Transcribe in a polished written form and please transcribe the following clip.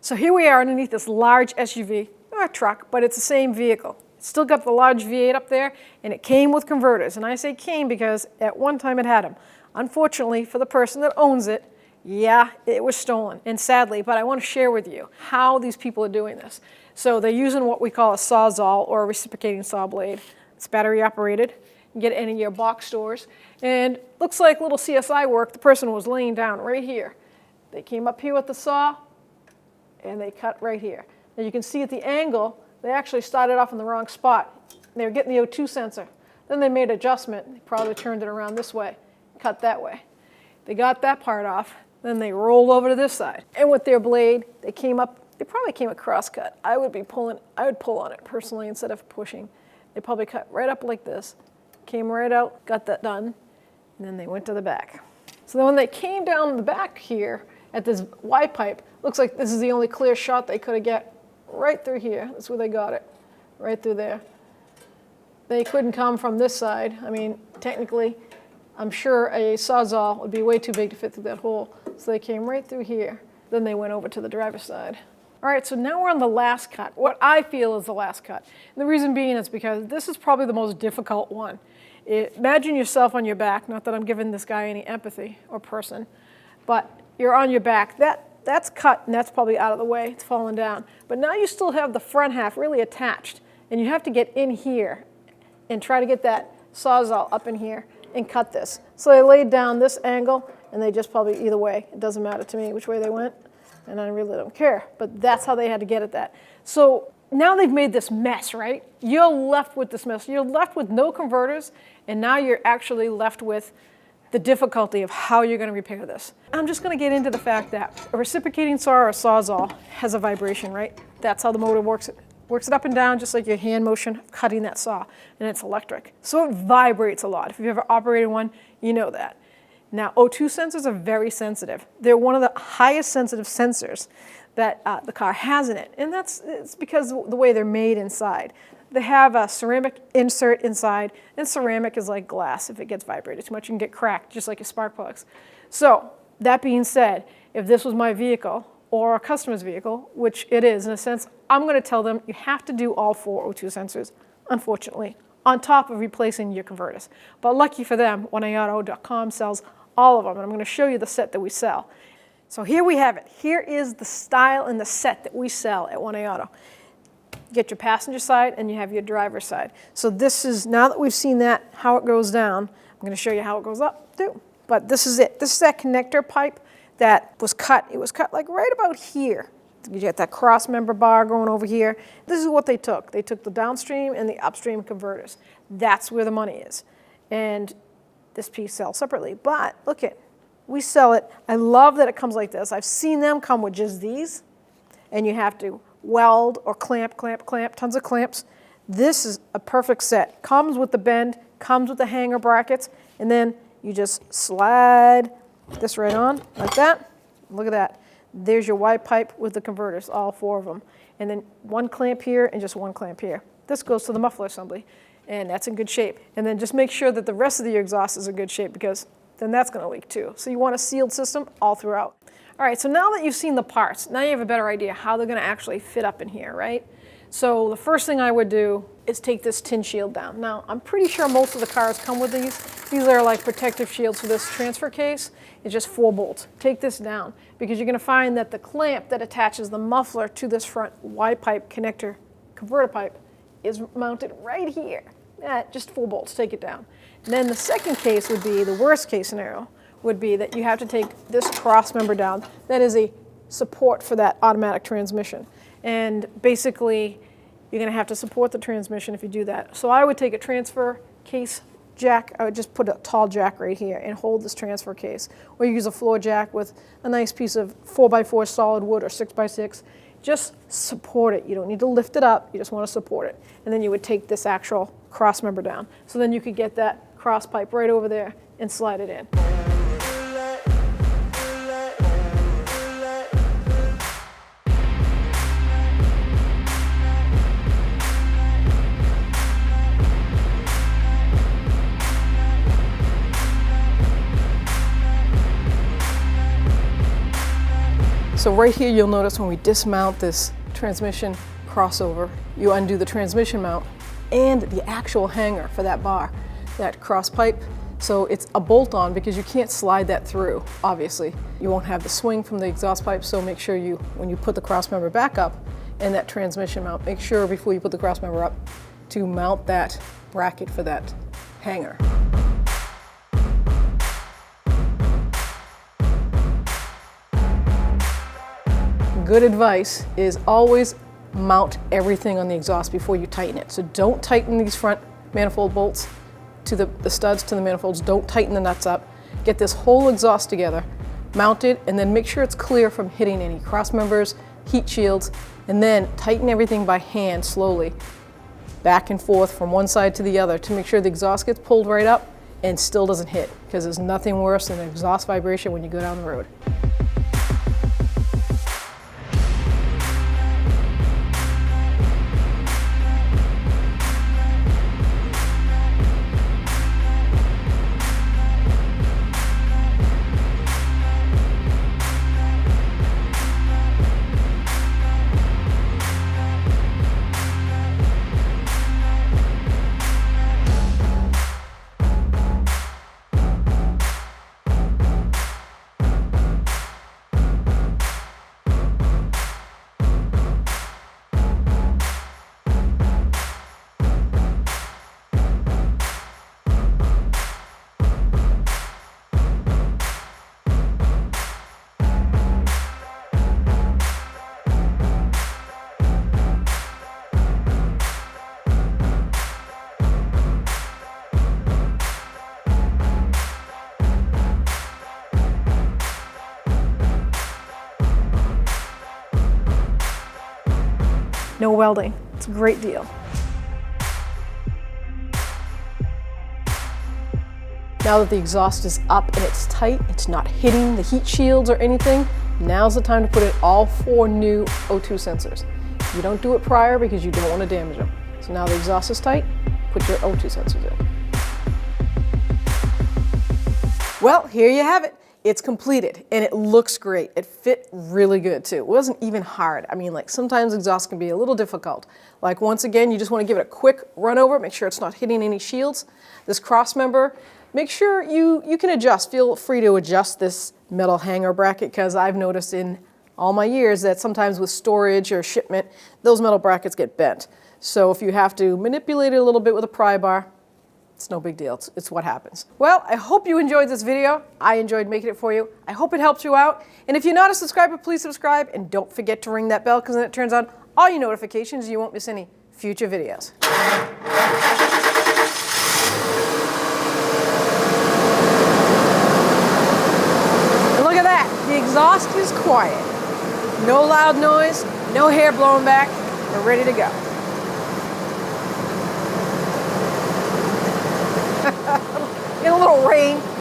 So here we are underneath this large SUV, or truck, but it's the same vehicle. It's still got the large V8 up there, and it came with converters. And I say came because at one time it had them. Unfortunately, for the person that owns it, yeah, it was stolen, and sadly, but I want to share with you how these people are doing this. So they're using what we call a Sawzall, or a reciprocating saw blade. It's battery operated. You can get it in any of your box stores. And looks like little CSI work. The person was laying down right here. They came up here with the saw, and they cut right here. Now you can see at the angle, they actually started off in the wrong spot. They were getting the O2 sensor. Then they made an adjustment. They probably turned it around this way, cut that way. They got that part off. Then they rolled over to this side. And with their blade, they came up, they probably came a cross cut. I would pull on it personally instead of pushing. They probably cut right up like this, came right out, got that done, and then they went to the back. So then when they came down the back here at this Y pipe, looks like this is the only clear shot they could have get right through here. That's where they got it, right through there. They couldn't come from this side. I mean, technically, I'm sure a Sawzall would be way too big to fit through that hole. So they came right through here. Then they went over to the driver's side. All right, so now we're on the last cut, what I feel is the last cut. And the reason being is because this is probably the most difficult one. Imagine yourself on your back, not that I'm giving this guy any empathy or person, but you're on your back. That's cut and that's probably out of the way, it's falling down. But now you still have the front half really attached, and you have to get in here and try to get that Sawzall up in here and cut this. So they laid down this angle, and they just probably, either way, it doesn't matter to me which way they went, and I really don't care, but that's how they had to get at that. So now they've made this mess, right? You're left with this mess. You're left with no converters, and now you're actually left with the difficulty of how you're going to repair this. I'm just going to get into the fact that a reciprocating saw or a Sawzall has a vibration, right? That's how the motor works. It works it up and down just like your hand motion of cutting that saw, and it's electric. So it vibrates a lot. If you've ever operated one, you know that. Now, O2 sensors are very sensitive. They're one of the highest sensitive sensors that the car has in it, and it's because of the way they're made inside. They have a ceramic insert inside, and ceramic is like glass. If it gets vibrated too much, you can get cracked, just like your spark plugs. So, that being said, if this was my vehicle, or a customer's vehicle, which it is in a sense, I'm going to tell them you have to do all 4 O2 sensors, unfortunately, on top of replacing your converters. But lucky for them, 1AUto.com sells all of them, and I'm going to show you the set that we sell. So here we have it. Here is the style and the set that we sell at 1AUto. You get your passenger side and you have your driver's side. So this is, now that we've seen that, how it goes down, I'm going to show you how it goes up too. But this is it. This is that connector pipe that was cut. It was cut like right about here. You get that cross member bar going over here. This is what they took. They took the downstream and the upstream converters. That's where the money is. And this piece sells separately. But look at, we sell it. I love that it comes like this. I've seen them come with just these, and you have to weld or clamp, tons of clamps. This is a perfect set. Comes with the bend, comes with the hanger brackets, and then you just slide this right on like that. Look at that. There's your Y pipe with the converters, all 4 of them. And then 1 clamp here and just 1 clamp here. This goes to the muffler assembly, and that's in good shape. And then just make sure that the rest of your exhaust is in good shape, because then that's going to leak too. So you want a sealed system all throughout. All right, so now that you've seen the parts, now you have a better idea how they're going to actually fit up in here, right? So the first thing I would do is take this tin shield down. Now, I'm pretty sure most of the cars come with these. These are like protective shields for this transfer case. It's just 4 bolts. Take this down, because you're going to find that the clamp that attaches the muffler to this front Y pipe connector converter pipe is mounted right here. Just 4 bolts, take it down. And then the second case would be, the worst case scenario, would be that you have to take this cross member down. That is a support for that automatic transmission. And basically, you're going to have to support the transmission if you do that. So I would take a transfer case jack. I would just put a tall jack right here and hold this transfer case. Or you use a floor jack with a nice piece of 4x4 solid wood or 6x6. Just support it. You don't need to lift it up. You just want to support it. And then you would take this actual cross member down. So then you could get that cross pipe right over there and slide it in. So right here you'll notice when we dismount this transmission crossover, you undo the transmission mount and the actual hanger for that bar, that cross pipe. So it's a bolt-on because you can't slide that through, obviously. You won't have the swing from the exhaust pipe, so make sure you, when you put the cross member back up and that transmission mount, make sure before you put the cross member up to mount that bracket for that hanger. Good advice is always mount everything on the exhaust before you tighten it. So don't tighten these front manifold bolts to the studs to the manifolds. Don't tighten the nuts up. Get this whole exhaust together, mount it, and then make sure it's clear from hitting any cross members, heat shields, and then tighten everything by hand slowly, back and forth from one side to the other to make sure the exhaust gets pulled right up and still doesn't hit, because there's nothing worse than an exhaust vibration when you go down the road. No welding. It's a great deal. Now that the exhaust is up and it's tight, it's not hitting the heat shields or anything, now's the time to put in all 4 new O2 sensors. You don't do it prior because you don't want to damage them. So now the exhaust is tight, put your O2 sensors in. Well, here you have it. It's completed and it looks great. It fit really good too. It wasn't even hard. I mean, like sometimes exhaust can be a little difficult. Like once again, you just want to give it a quick run over, make sure it's not hitting any shields. This cross member, make sure you can adjust. Feel free to adjust this metal hanger bracket, because I've noticed in all my years that sometimes with storage or shipment, those metal brackets get bent. So if you have to manipulate it a little bit with a pry bar, it's no big deal. It's what happens. Well, I hope you enjoyed this video. I enjoyed making it for you. I hope it helped you out. And if you're not a subscriber, please subscribe. And don't forget to ring that bell, because then it turns on all your notifications and you won't miss any future videos. And look at that. The exhaust is quiet. No loud noise, no hair blowing back. We're ready to go. In a little rain.